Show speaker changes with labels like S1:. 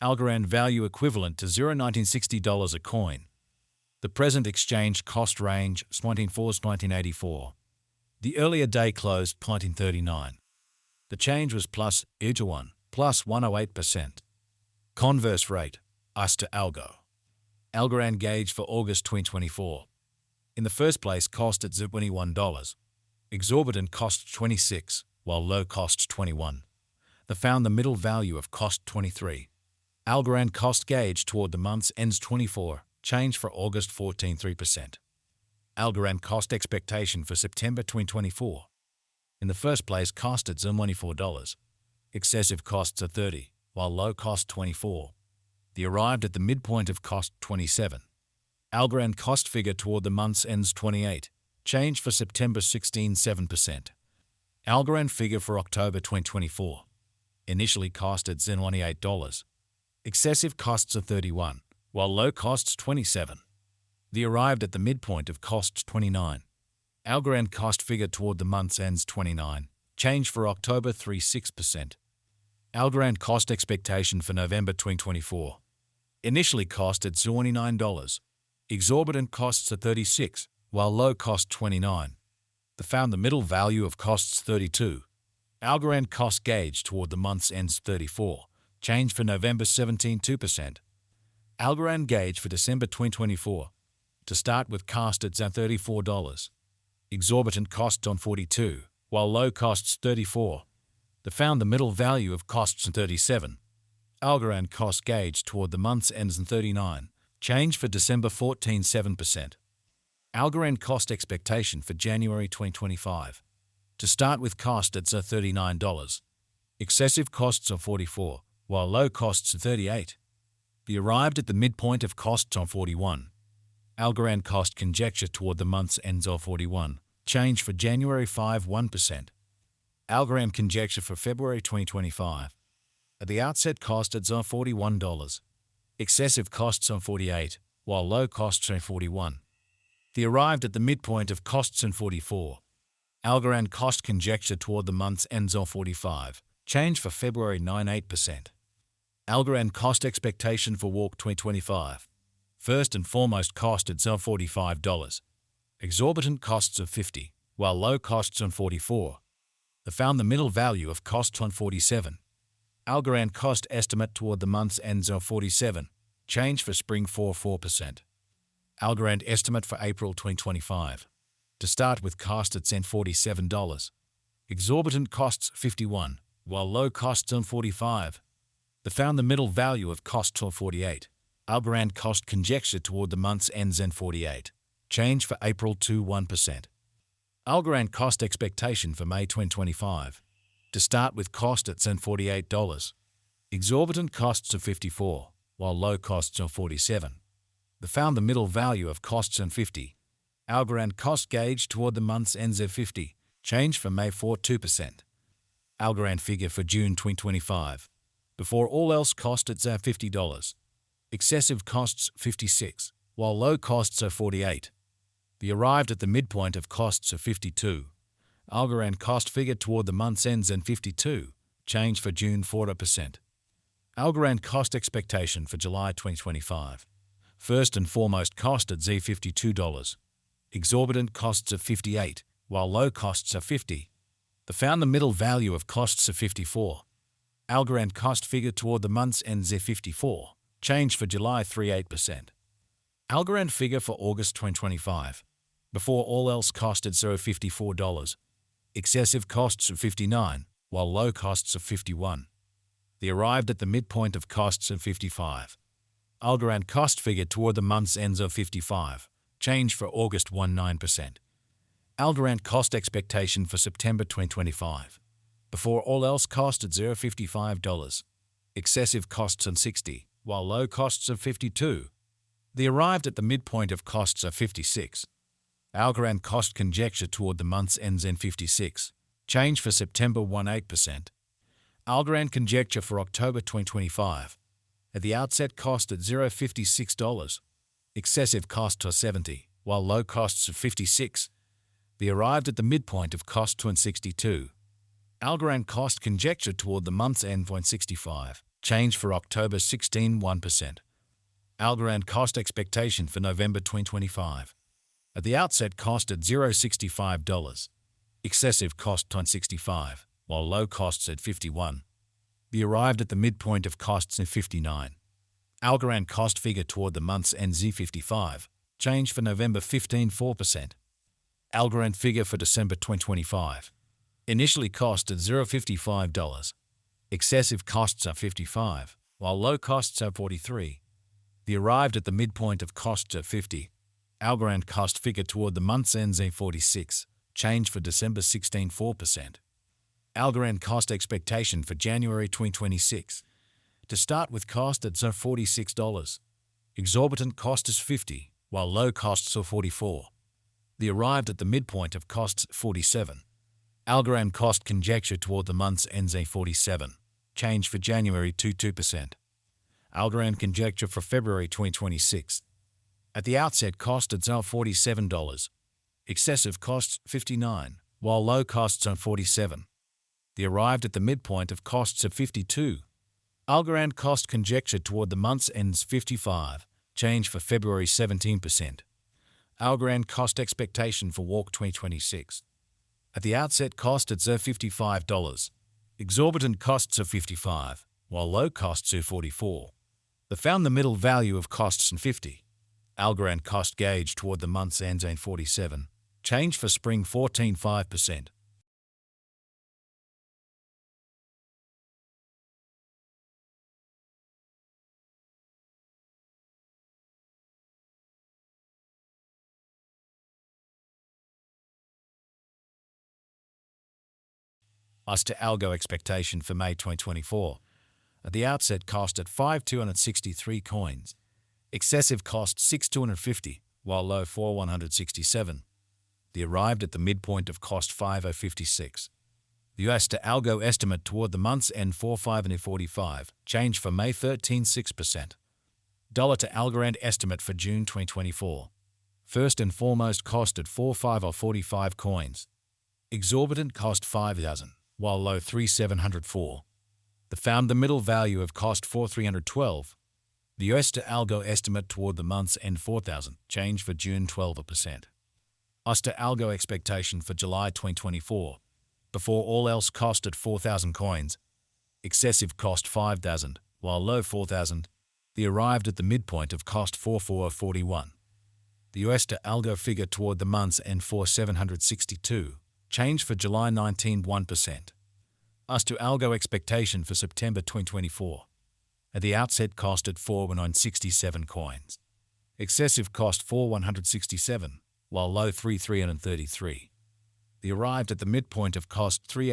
S1: Algorand value equivalent to $0.1960 a coin. The present exchange cost range 1984-1984. The earlier day closed 1939. The change was plus E to 1, plus 108%. Converse rate, US to Algo. Algorand gauge for August 2024. In the first place, cost at $21. Exorbitant cost 26, while low cost 21. They found the middle value of cost 23. Algorand cost gauge toward the month's ends 24, change for August 14.3%. Algorand cost expectation for September 2024. In the first place, cost at $24. Excessive costs are 30, while low cost 24. They arrived at the midpoint of cost 27. Algorand cost figure toward the month's ends 28, change for September 16.7%. Algorand figure for October 2024. Initially cost at $28. Excessive costs are 31, while low costs 27. They arrived at the midpoint of costs 29. Algorand cost figure toward the month's ends 29, change for October 3.6%. Algorand cost expectation for November 2024. Initially cost at $29. Exorbitant costs are 36, while low cost 29. They found the middle value of costs 32. Algorand cost gauge toward the month's ends 34, change for November 17.2%. Algorand gauge for December 2024. To start with, cost at $34. Exorbitant costs on 42, while low costs 34. They found the middle value of costs in 37. Algorand cost gauge toward the month's ends in 39, change for December 14.7%. Algorand cost expectation for January 2025. To start with, cost at $39. Excessive costs are 44, while low costs are 38. They arrived at the midpoint of costs on 41. Algorand cost conjecture toward the month's ends of 41, change for January 5.1%. Algorand conjecture for February 2025. At the outset, cost at $41. Excessive costs on 48, while low costs on 41. They arrived at the midpoint of costs in 44. Algorand cost conjecture toward the month's ends of 45, change for February 9.8%. Algorand cost expectation for Walk 2025. First and foremost, cost at $45. Exorbitant costs of 50, while low costs on 44. They found the middle value of costs on 47. Algorand cost estimate toward the month's ends of 47, change for spring 4.4%. Algorand estimate for April 2025. To start with, cost at $47. Exorbitant costs 51, while low costs on 45. They found the middle value of costs on 48. Algorand cost conjecture toward the month's ends in 48, change for April 2.1%. Algorand cost expectation for May 2025. To start with, cost at $48. Exorbitant costs of 54, while low costs are 47. They found the middle value of costs in 50. Algorand cost gauge toward the month's ends of 50, change for May 4.2%. Algorand figure for June 2025. Before all else, cost at $50. Excessive costs 56, while low costs are 48. They arrived at the midpoint of costs of 52. Algorand cost figure toward the month's ends in 52, change for June 4%. Algorand cost expectation for July 2025. First and foremost, cost at $52. Exorbitant costs of 58, while low costs are 50. They found the middle value of costs of 54. Algorand cost figure toward the month's ends of 54, change for July 3.8%. Algorand figure for August 2025. Before all else, cost at $54. Excessive costs of 59, while low costs of 51. They arrived at the midpoint of costs of 55. Algorand cost figure toward the month's ends of 55, change for August 1.9%. Algorand cost expectation for September 2025. Before all else, cost at $55. Excessive costs on 60, while low costs of 52. They arrived at the midpoint of costs of 56. Algorand cost conjecture toward the month's ends in 56, change for September 1.8%. Algorand conjecture for October 2025. At the outset, cost at $56. Excessive costs are 70, while low costs are 56. They arrived at the midpoint of cost 62. Algorand cost conjecture toward the month's end 0.65, Change for October 16, 1%. Algorand cost expectation for November 2025. At the outset, cost at $0.65. Excessive cost $0.65, while low costs at 51. The arrived at the midpoint of costs at 59. Algorand cost figure toward the month's end Z55. Change for November 15, 4%. Algorand figure for December 2025. Initially cost at $0.55. Excessive costs are 55, while low costs are 43. The arrived at the midpoint of costs at 50. Algorand cost figure toward the month's end Z46. Change for December 16, 4%. Algorand cost expectation for January 2026. To start with, cost at $46. Exorbitant cost is 50, while low costs are 44. The arrived at the midpoint of costs 47. Algorand cost conjecture toward the month's end Z47. Change for January 2%. Algorand conjecture for February 2026. At the outset, cost at $47. Excessive costs 59, while low costs are 47. The arrived at the midpoint of costs of 52. Algorand cost conjecture toward the month's ends 55. Change for February 17%. Algorand cost expectation for Walk 2026. At the outset, cost at $55. Exorbitant costs of 55, while low costs are 44. They found the middle value of costs in 50. Algorand cost gauge toward the month's end 47. Change for spring 14.5%. Us to Algo expectation for May 2024. At the outset, cost at 5,263 coins. Excessive cost 6,250, while low 4,167. The arrived at the midpoint of cost 5,056. The US to Algo estimate toward the month's end 4,545. Change for May 13, 6%. Dollar to Algorand estimate for June 2024. First and foremost, cost at 4,545 coins. Exorbitant cost 5,000, while low 3,704. They found the middle value of cost 4,312. The US to Algo estimate toward the month's end 4,000. Change for June 12%. US to Algo expectation for July 2024. Before all else, cost at 4,000 coins. Excessive cost 5,000, while low 4,000. The arrived at the midpoint of cost 4,441. The US to Algo figure toward the month's end 4,762. Change for July 19, 1%. US to Algo expectation for September 2024. At the outset, cost at 4,967 coins. Excessive cost 4,167, while low 3,333. The arrived at the midpoint of cost 3